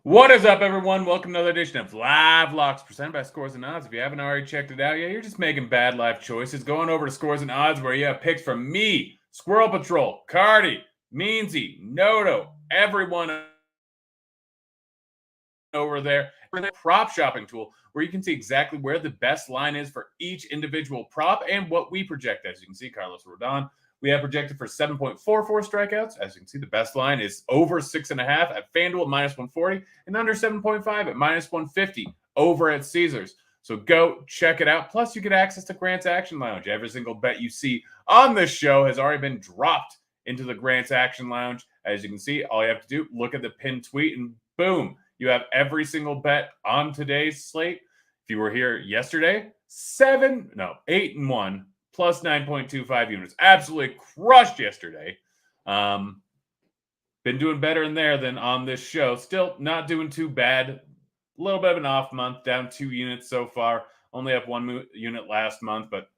What is up, everyone? Welcome to another edition of Live Locks presented by Scores and Odds. If you haven't already checked it out yet, you're just making bad life choices. Going over to Scores and Odds, where you have picks from me, Squirrel Patrol, Cardi, Meansy, Noto, everyone over there. For the prop shopping tool, where you can see exactly where the best line is for each individual prop and what we project. As you can see, Carlos Rodon, we have projected for 7.44 strikeouts. As you can see, the best line is over 6.5 at FanDuel at minus 140 and under 7.5 at minus 150 over at Caesars. So go check it out. Plus, you get access to Grant's Action Lounge. Every single bet you see on this show has already been dropped into the Grant's Action Lounge. As you can see, all you have to do, look at the pinned tweet, and boom, you have every single bet on today's slate. If you were here yesterday, 8-1 plus 9.25 units. Absolutely crushed yesterday. Been doing better in there than on this show. Still not doing too bad. A little bit of an off month, down 2 units so far. Only up 1 unit last month, but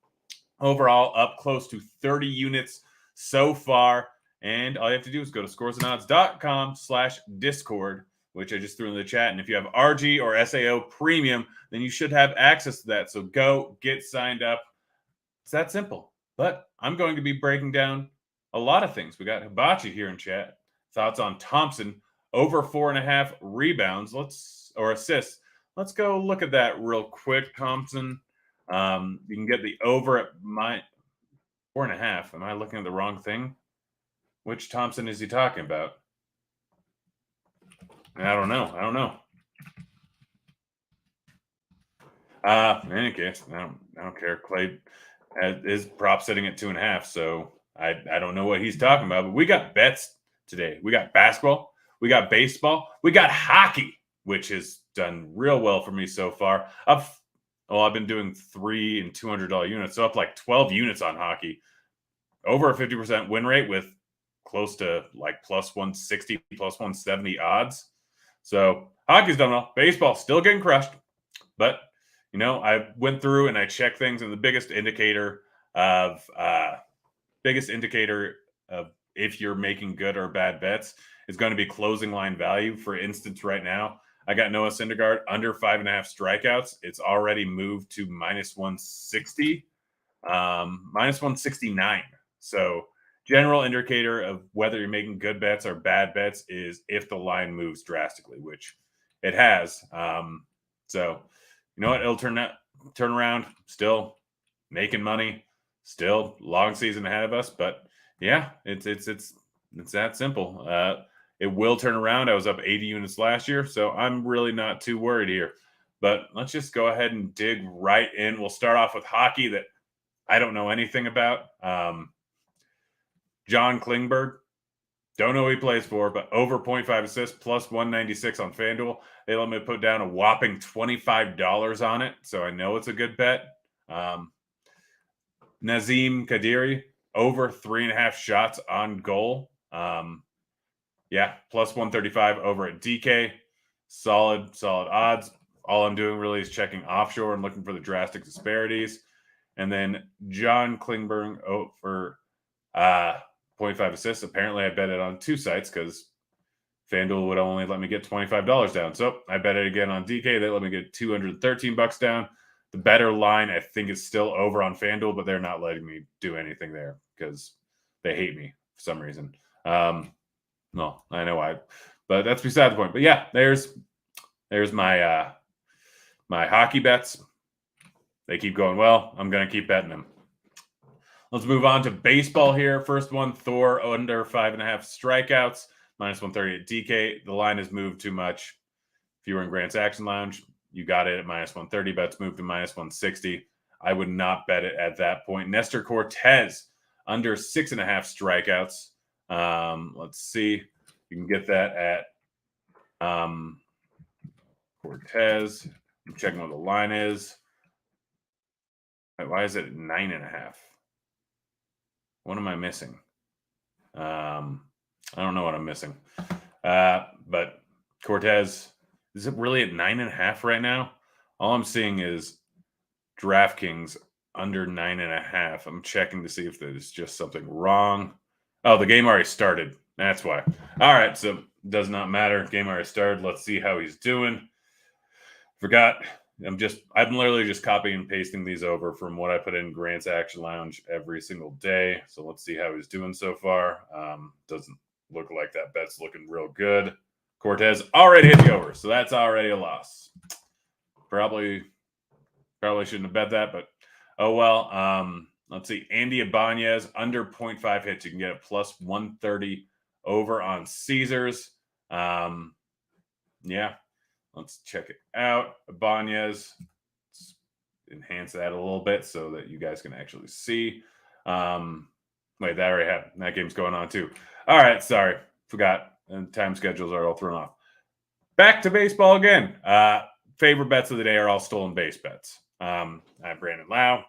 overall up close to 30 units so far. And all you have to do is go to scoresandodds.com/Discord, which I just threw in the chat. And if you have RG or SAO Premium, then you should have access to that. So go get signed up. It's that simple. But I'm going to be breaking down a lot of things. We got Hibachi here in chat. Thoughts on Thompson over 4.5 rebounds or assists. Let's go look at that real quick. Thompson. You can get the over at 4.5. Am I looking at the wrong thing? Which Thompson is he talking about? I don't know. In any case, I don't care. Clay is prop sitting at 2.5, so I don't know what he's talking about. But we got bets today. We got basketball, we got baseball, we got hockey, which has done real well for me so far. I've been doing $3 and $200 units, so up like 12 units on hockey. Over a 50% win rate with close to like plus 160, plus 170 odds. So hockey's done well. Baseball still getting crushed, but I went through and I checked things, and the biggest indicator of if you're making good or bad bets is going to be closing line value. For instance, right now, I got Noah Syndergaard under 5.5 strikeouts. It's already moved to minus 160, minus 169. So general indicator of whether you're making good bets or bad bets is if the line moves drastically, which it has. So you know what? It'll turn around. Still making money. Still long season ahead of us. But yeah, it's that simple. It will turn around. I was up 80 units last year, so I'm really not too worried here. But let's just go ahead and dig right in. We'll start off with hockey that I don't know anything about. John Klingberg, don't know who he plays for, but over 0.5 assists plus 196 on FanDuel. They let me put down a whopping $25 on it, so I know it's a good bet. Nazem Kadiri, over 3.5 shots on goal. Plus 135 over at DK. Solid odds. All I'm doing really is checking offshore and looking for the drastic disparities. And then John Klingberg for 0.5 assists. Apparently, I bet it on 2 sites because FanDuel would only let me get $25 down. So I bet it again on DK. They let me get $213 down. The better line, I think, is still over on FanDuel, but they're not letting me do anything there because they hate me for some reason. No, I know why, but that's beside the point. But yeah, there's my my hockey bets. They keep going well. I'm going to keep betting them. Let's move on to baseball here. First one, Thor under 5.5 strikeouts, minus 130 at DK. The line has moved too much. If you were in Grant's Action Lounge, you got it at minus 130. Bets moved to minus 160. I would not bet it at that point. Nestor Cortez under 6.5 strikeouts. Let's see. You can get that at Cortez. I'm checking what the line is. Why is it 9.5? What am I missing? I don't know what I'm missing. But Cortez, is it really at 9.5 right now? All I'm seeing is DraftKings under 9.5. I'm checking to see if there's just something wrong. Oh, the game already started. That's why. All right, so Does not matter. Game already started. Let's see how he's doing. Forgot. I'm literally just copying and pasting these over from what I put in Grant's Action Lounge every single day. So let's see how he's doing so far. Doesn't look like that bet's looking real good. Cortez already hit the over, so that's already a loss. Probably shouldn't have bet that, but oh well. Let's see. Andy Ibanez under 0.5 hits. You can get a plus 130 over on Caesars. Yeah. Let's check it out. Ibanez. Let's enhance that a little bit so that you guys can actually see. Wait, that already happened. That game's going on too. All right, sorry. Forgot. And time schedules are all thrown off. Back to baseball again. Favorite bets of the day are all stolen base bets. I have Brandon Lau.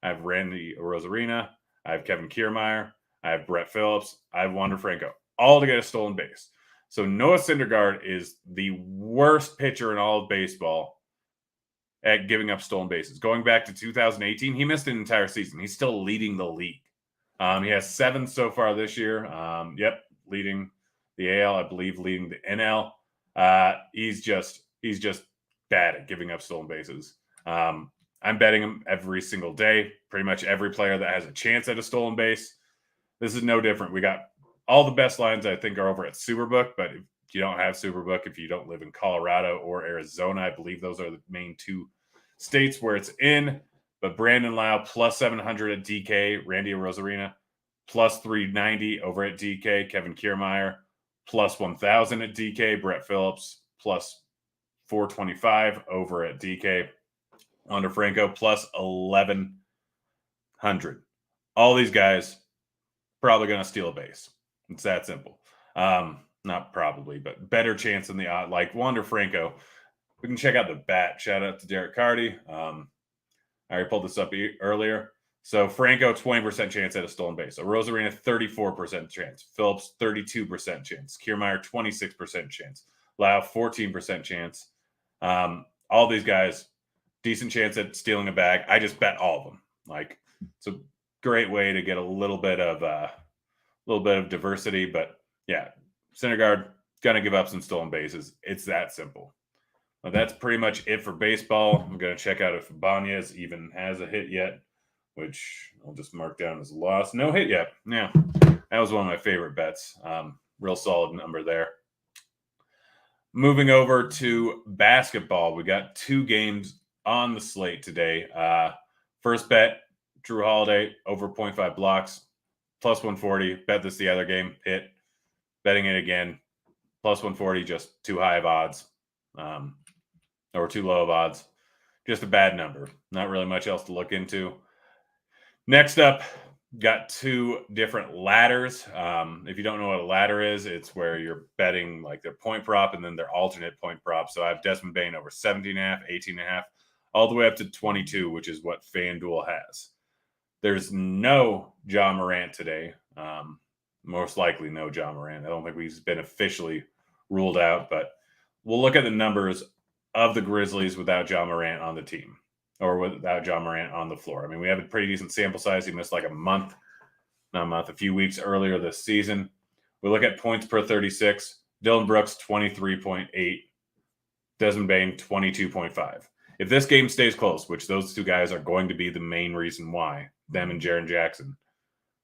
I have Randy Rosarina. I have Kevin Kiermaier. I have Brett Phillips. I have Wander Franco. All to get a stolen base. So Noah Syndergaard is the worst pitcher in all of baseball at giving up stolen bases. Going back to 2018, he missed an entire season. He's still leading the league. He has 7 so far this year. Leading the AL, I believe, leading the NL. He's just bad at giving up stolen bases. I'm betting him every single day. Pretty much every player that has a chance at a stolen base. This is no different. We got all the best lines, I think, are over at Superbook, but if you don't have Superbook, if you don't live in Colorado or Arizona, I believe those are the main 2 states where it's in. But Brandon Lau plus 700 at DK, Randy Rosarina plus 390 over at DK, Kevin Kiermaier plus 1,000 at DK, Brett Phillips plus 425 over at DK, Wander Franco plus 1,100. All these guys probably going to steal a base. It's that simple. Not probably, but better chance than the odd. Like Wander Franco, we can check out the bat. Shout out to Derek Carty. I already pulled this up earlier. So Franco, 20% chance at a stolen base. Rosarina, 34% chance. Phillips, 32% chance. Kiermaier, 26% chance. Lau, 14% chance. All these guys, decent chance at stealing a bag. I just bet all of them. Like, it's a great way to get a little bit of diversity. But yeah, Syndergaard gonna give up some stolen bases. It's that simple. Well, that's pretty much it for baseball. I'm gonna check out if Ibanez even has a hit yet, which I'll just mark down as a loss. No hit yet. Yeah, that was one of my favorite bets. Real solid number there. Moving over to basketball, we got 2 games on the slate today. First bet, Drew Holiday over 0.5 blocks, plus 140. Bet this the other game, hit. Betting it again, plus 140, just too high of odds, or too low of odds. Just a bad number. Not really much else to look into. Next up, got 2 different ladders. If you don't know what a ladder is, it's where you're betting like their point prop and then their alternate point prop. So I have Desmond Bain over 17.5, 18.5, all the way up to 22, which is what FanDuel has. There's no Ja Morant today. Most likely no Ja Morant. I don't think he's been officially ruled out, but we'll look at the numbers of the Grizzlies without Ja Morant on the team, or without Ja Morant on the floor. I mean, we have a pretty decent sample size. He missed like a few weeks earlier this season. We look at points per 36. Dylan Brooks, 23.8. Desmond Bain, 22.5. If this game stays close, which those 2 guys are going to be the main reason why, them and Jaren Jackson,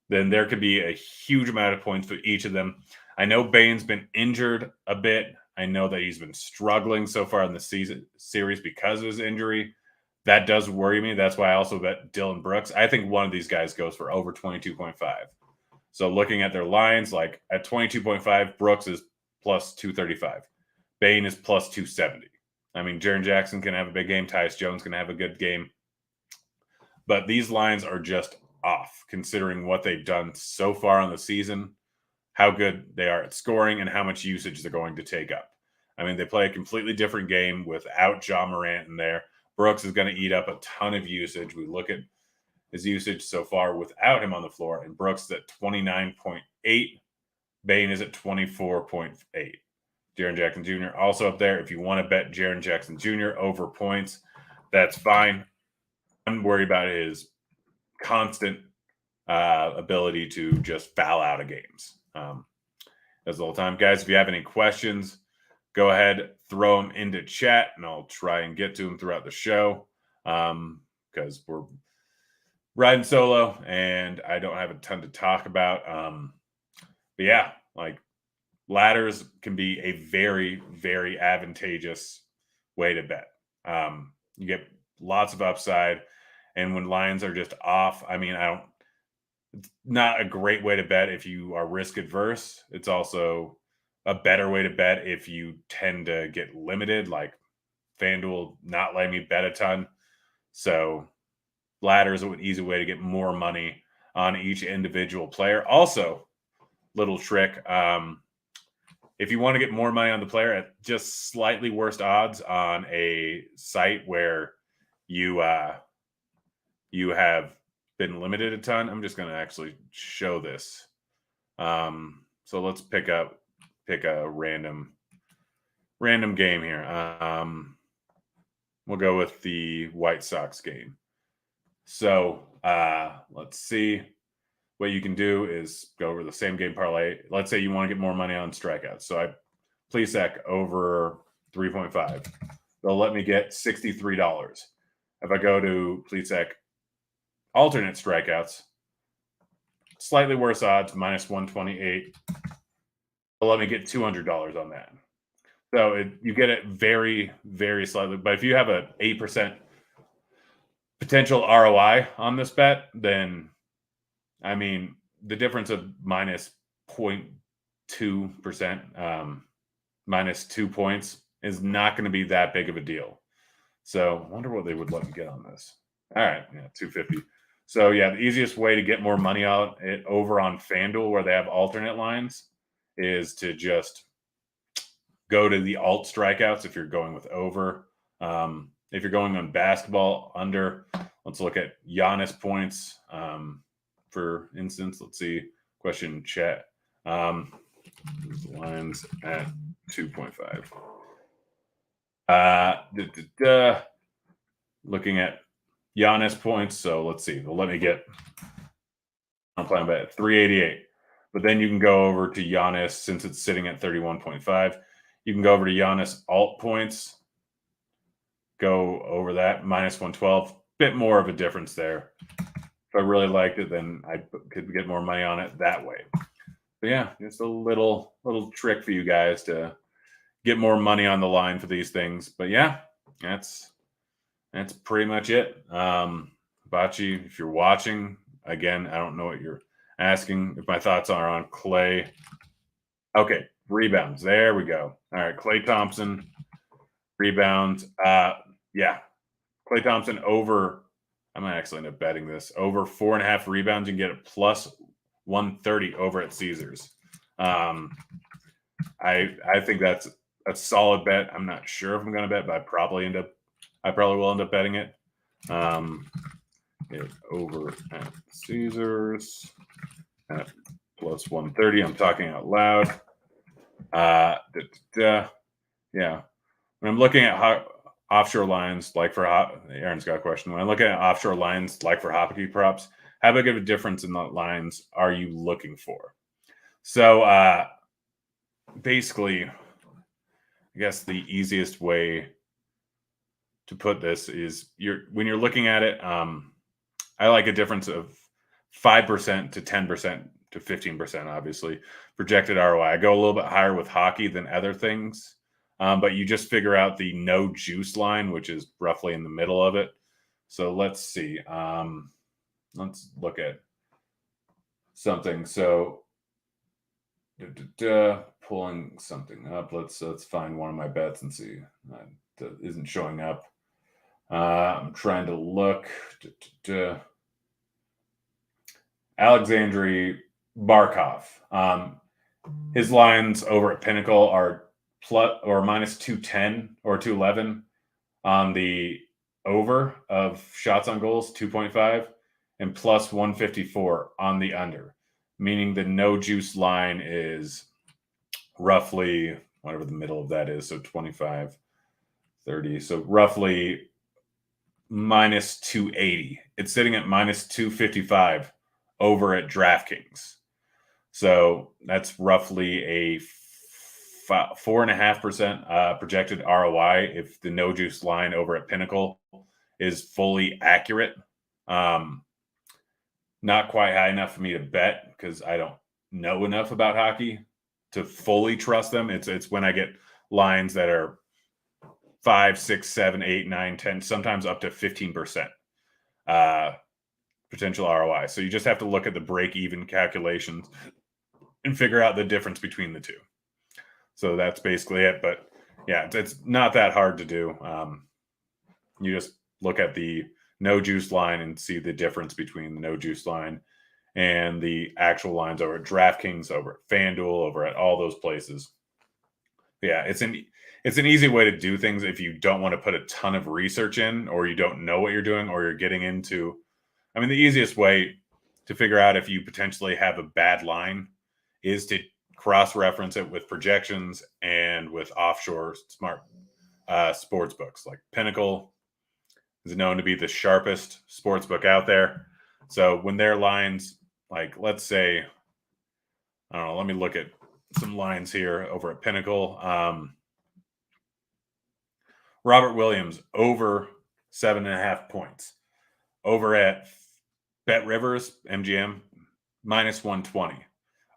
then there could be a huge amount of points for each of them. I know Bain's been injured a bit. I know that he's been struggling so far in the series because of his injury. That does worry me. That's why I also bet Dylan Brooks. I think one of these guys goes for over 22.5. So looking at their lines, like at 22.5, Brooks is plus 235. Bain is plus 270. I mean, Jaren Jackson can have a big game. Tyus Jones can have a good game. But these lines are just off, considering what they've done so far on the season, how good they are at scoring, and how much usage they're going to take up. I mean, they play a completely different game without Ja Morant in there. Brooks is going to eat up a ton of usage. We look at his usage so far without him on the floor, and Brooks is at 29.8. Bain is at 24.8. Jaren Jackson Jr. also up there. If you want to bet Jaren Jackson Jr. over points, that's fine. I'm worried about his constant ability to just foul out of games. as the whole time. Guys, if you have any questions, go ahead, throw them into chat, and I'll try and get to them throughout the show because we're riding solo and I don't have a ton to talk about. But yeah, like ladders can be a very, very advantageous way to bet. You get lots of upside, and when lines are just off, I mean, I don't. It's not a great way to bet if you are risk adverse. It's also a better way to bet if you tend to get limited, like FanDuel not letting me bet a ton. So ladder is an easy way to get more money on each individual player. Also, little trick. If you want to get more money on the player at just slightly worse odds on a site where you you have been limited a ton, I'm just going to actually show this. So let's pick a random game here. We'll go with the White Sox game. So let's see. What you can do is go over the same game parlay. Let's say you want to get more money on strikeouts. So I Plesac over 3.5. They'll let me get $63. If I go to Plesac alternate strikeouts, slightly worse odds, minus 128. They'll let me get $200 on that. So you get it very, very slightly. But if you have an 8% potential ROI on this bet, then I mean, the difference of minus 0.2%, minus 2 points is not going to be that big of a deal. So I wonder what they would let me get on this. All right, yeah, 250. So yeah, the easiest way to get more money out it over on FanDuel where they have alternate lines is to just go to the alt strikeouts if you're going with over. If you're going on basketball under, let's look at Giannis points. For instance, let's see, question chat. Lines at 2.5. Looking at Giannis points. So let's see. They'll let me get, I'm playing bet 388. But then you can go over to Giannis since it's sitting at 31.5. You can go over to Giannis alt points. Go over that, minus 112. Bit more of a difference there. If I really liked it, then I could get more money on it that way. But yeah, just a little trick for you guys to get more money on the line for these things. But yeah, that's pretty much it. Bachi, if you're watching, again, I don't know what you're asking. If my thoughts are on Clay. Okay, rebounds. There we go. All right, Klay Thompson, rebounds. Yeah, Klay Thompson over. I might actually end up betting this over 4.5 rebounds. You can get a plus 130 over at Caesars. I think that's a solid bet. I'm not sure if I'm going to bet, but I probably will end up betting it. Over at Caesars at plus 130. I'm talking out loud. Yeah. When I'm looking at offshore lines, like for Aaron's got a question. When I'm looking at offshore lines, like for hockey props, how big of a difference in the lines are you looking for? So basically, I guess the easiest way to put this is when you're looking at it, I like a difference of 5% to 10% to 15%, obviously, projected ROI. I go a little bit higher with hockey than other things. But you just figure out the no juice line, which is roughly in the middle of it. So let's see. Let's look at something. So pulling something up. Let's find one of my bets and see. That isn't showing up. I'm trying to look. Alexandre Barkov. His lines over at Pinnacle are plus or minus 210 or 211 on the over of shots on goals, 2.5, and plus 154 on the under, meaning the no juice line is roughly whatever the middle of that is. So 25, 30. So roughly minus 280. It's sitting at minus 255 over at DraftKings. So that's roughly a 4.5% projected ROI if the no juice line over at Pinnacle is fully accurate. Not quite high enough for me to bet because I don't know enough about hockey to fully trust them. It's when I get lines that are 5, 6, 7, 8, 9, 10, sometimes up to 15% potential ROI. So you just have to look at the break even calculations and figure out the difference between the two. So that's basically it. But yeah, it's not that hard to do. You just look at the no juice line and see the difference between the no juice line and the actual lines over at DraftKings, over at FanDuel, over at all those places. Yeah, it's an easy way to do things if you don't want to put a ton of research in, or you don't know what you're doing, or you're getting into. I mean, the easiest way to figure out if you potentially have a bad line is to cross-reference it with projections and with offshore smart sports books. Like Pinnacle is known to be the sharpest sports book out there. So when their lines, like let's say, I don't know, let me look at some lines here over at Pinnacle. Robert Williams over 7.5 points. Over at Bet Rivers, MGM, minus 120.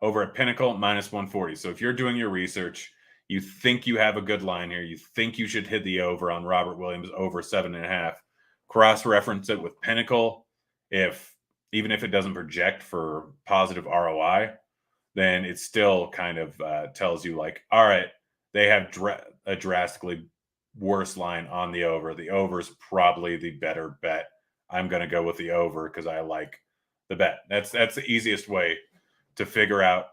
Over at Pinnacle, minus 140. So if you're doing your research, you think you have a good line here, you think you should hit the over on Robert Williams over 7.5. Cross-reference it with Pinnacle. Even if it doesn't project for positive ROI, then it still kind of tells you like, all right, they have a drastically worse line on the over. The over is probably the better bet. I'm going to go with the over because I like the bet. That's the easiest way to figure out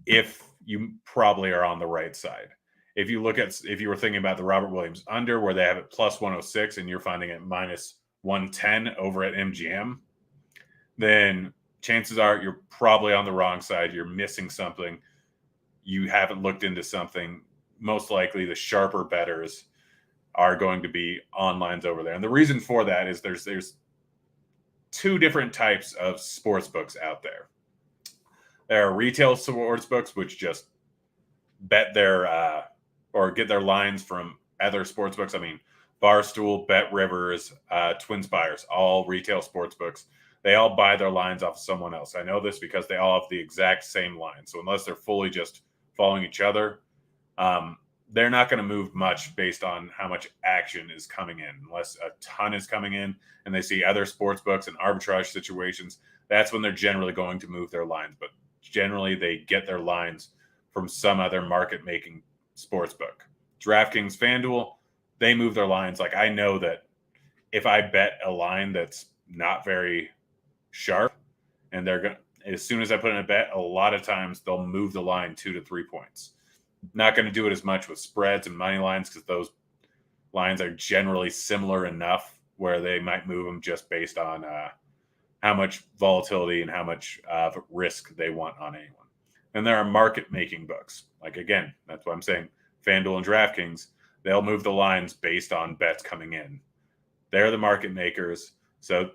if you probably are on the right side. If you were thinking about the Robert Williams under where they have it plus 106 and you're finding it minus 110 over at MGM, then chances are you're probably on the wrong side. You're missing something. You haven't looked into something. Most likely the sharper bettors are going to be on lines over there. And the reason for that is there's two different types of sports books out there. There are retail sports books, which just bet their or get their lines from other sports books. I mean, Barstool, Bet Rivers, Twin Spires, all retail sports books. They all buy their lines off of someone else. I know this because they all have the exact same line. So unless they're fully just following each other, they're not going to move much based on how much action is coming in. Unless a ton is coming in and they see other sports books and arbitrage situations, that's when they're generally going to move their lines. But generally, they get their lines from some other market-making sports book. DraftKings, FanDuel, they move their lines. Like I know that if I bet a line that's not very sharp, and they're going to, as soon as I put in a bet, a lot of times they'll move the line 2 to 3 points. Not going to do it as much with spreads and money lines because those lines are generally similar enough where they might move them just based on how much volatility and how much risk they want on anyone. And there are market making books. Like, again, that's what I'm saying. FanDuel and DraftKings, they'll move the lines based on bets coming in. They're the market makers. So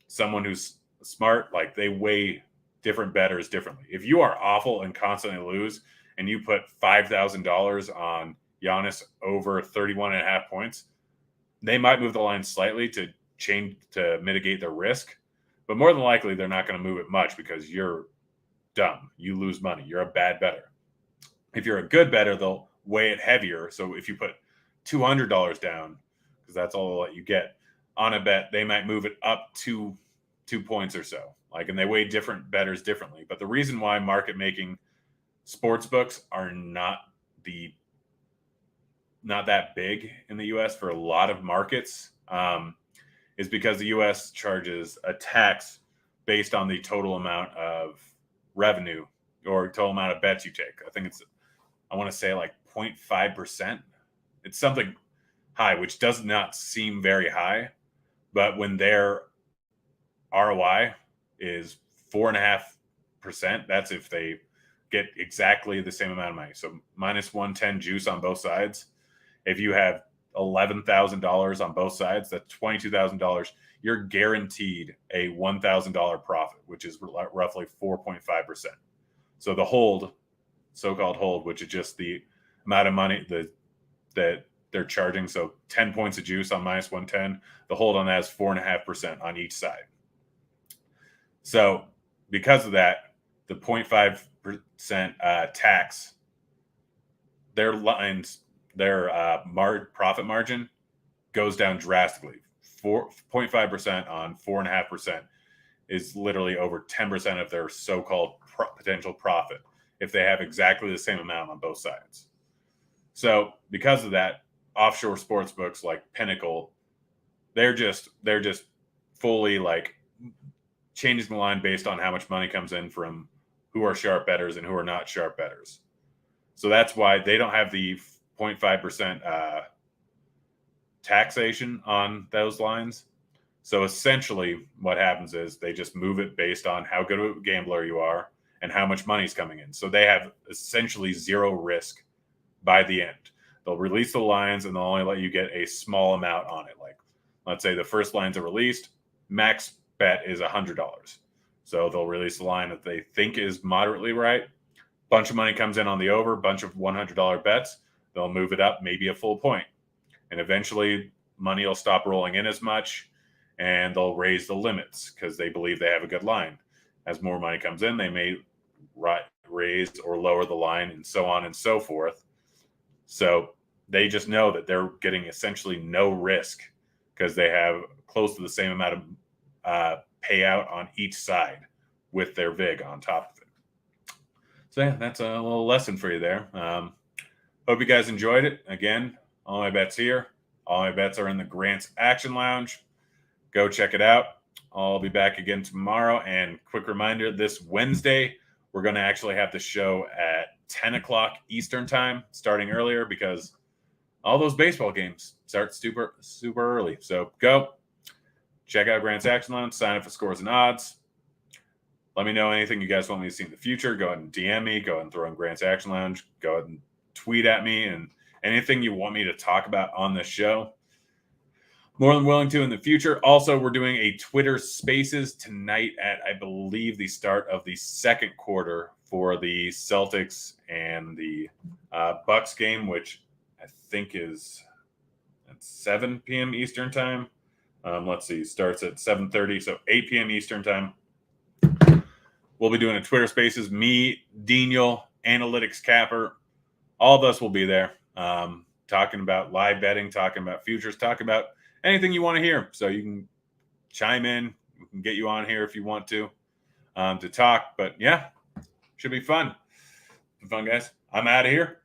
someone who's smart, like they weigh different bettors differently. If you are awful and constantly lose and you put $5,000 on Giannis over 31.5 points, they might move the line slightly to mitigate the risk. But more than likely, they're not going to move it much because you're dumb. You lose money. You're a bad bettor. If you're a good bettor, they'll weigh it heavier. So if you put $200 down, because that's all that you get on a bet, they might move it up to 2 points or so. And they weigh different bettors differently. But the reason why market making sports books are not that big in the U.S. for a lot of markets is because the U.S. charges a tax based on the total amount of revenue or total amount of bets you take. I want to say like 0.5%. It's something high, which does not seem very high. But when their ROI is 4.5%, that's if they get exactly the same amount of money. So minus 110 juice on both sides. If you have $11,000 on both sides, that's $22,000. You're guaranteed a $1,000 profit, which is roughly 4.5%. So the hold, so-called hold, which is just the amount of money that they're charging. So 10 points of juice on minus 110. The hold on that is 4.5% on each side. So because of that, the 0.5% tax, their lines, their profit margin goes down drastically. 0.5% on 4.5% is literally over 10% of their so-called potential profit if they have exactly the same amount on both sides. So because of that, offshore sports books like Pinnacle, they're just fully like changing the line based on how much money comes in from who are sharp bettors and who are not sharp bettors. So that's why they don't have the 0.5% taxation on those lines. So essentially what happens is they just move it based on how good of a gambler you are and how much money's coming in. So they have essentially zero risk by the end. They'll release the lines and they'll only let you get a small amount on it. Like, let's say the first lines are released, max bet is $100. So they'll release the line that they think is moderately right. Bunch of money comes in on the over, bunch of $100 bets. They'll move it up maybe a full point. And eventually money will stop rolling in as much and they'll raise the limits because they believe they have a good line. As more money comes in, they may raise or lower the line and so on and so forth. So they just know that they're getting essentially no risk because they have close to the same amount of payout on each side with their VIG on top of it. So yeah, that's a little lesson for you there. Hope you guys enjoyed it. Again, all my bets here. All my bets are in the Grant's Action Lounge. Go check it out. I'll be back again tomorrow. And quick reminder, this Wednesday, we're going to actually have the show at 10 o'clock Eastern time, starting earlier because all those baseball games start super early. So go check out Grant's Action Lounge, sign up for Scores and Odds. Let me know anything you guys want me to see in the future. Go ahead and DM me. Go ahead and throw in Grant's Action Lounge. Go ahead and tweet at me and anything you want me to talk about on this show. More than willing to in the future. Also, we're doing a Twitter Spaces tonight at, I believe, the start of the second quarter for the Celtics and the Bucks game, which I think is at 7 p.m. Eastern time. Let's see, starts at 7:30, so 8 p.m. Eastern time. We'll be doing a Twitter Spaces. Me, Daniel, Analytics Capper, all of us will be there talking about live betting, talking about futures, talking about anything you want to hear. So you can chime in. We can get you on here if you want to talk. But yeah, should be fun. Fun, guys. I'm out of here.